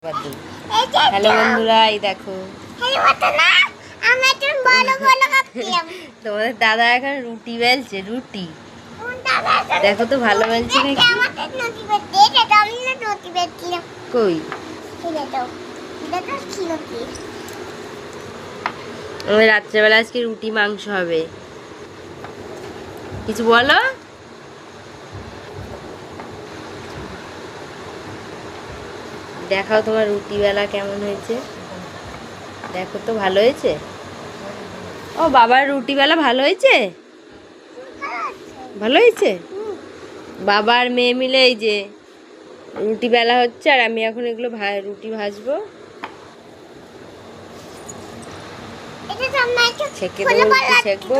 Hello বন্ধুরা, এই দেখো তোমাদের দাদা এখন রুটি বেলছে। রুটি দেখো তো ভালো বেলছে নাকি। কই আমাদের রাত্রেবেলা আজকে রুটি মাংস হবে। কিছু বলো। দেখাও তোমার রুটি বেলা কেমন হয়েছে, দেখো তো ভালো হয়েছে। ও বাবার রুটি বেলা ভালো হয়েছে, ভালো হয়েছে। বাবা আর মেয়ে মিলে এই যে রুটি বেলা হচ্ছে, আর আমি এখন এগুলো রুটি ভাজবো। ছেঁকে দেবো, রুটি ছেঁকবো।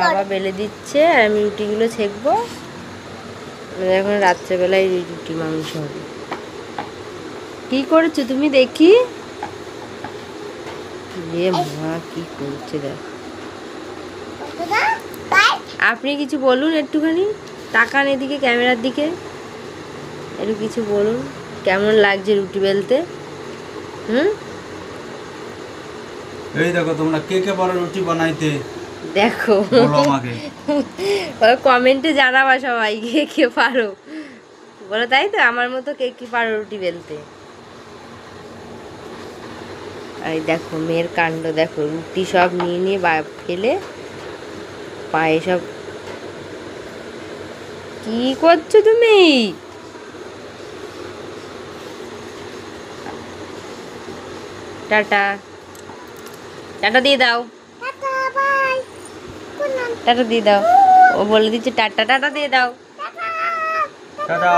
বাবা বেলে দিচ্ছে আর আমি রুটিগুলো ছেঁকবো। এখন রাত্রেবেলায় রুটি মাংস হবে। কি করেছো তুমি দেখি? মা কি করছে দেখ। আপনি কিছু বলুন, একটুখানি তাকান এদিকে, ক্যামেরার দিকে, একটু কিছু বলুন। কেমন লাগছে রুটি বেলতে? এই দেখো তোমরা কে কে পারো রুটি বানাইতে, দেখো বলো আমাকে। কমেন্টে জানাবা সবাই কে কে পারো, বলো। তাই তো, আমার মতো কে কে পারো রুটি বেলতে। এই দেখো মেয়ের কাণ্ড দেখো, রুটি সব নিয়ে নিয়ে ফেলে পায়ে সব। কি করছো তুমি? টাটা টাটা দিয়ে দাও, টাটা দিয়ে দাও। ও বলে দিচ্ছে টাটা, টাটা দিয়ে দাও। টাটা।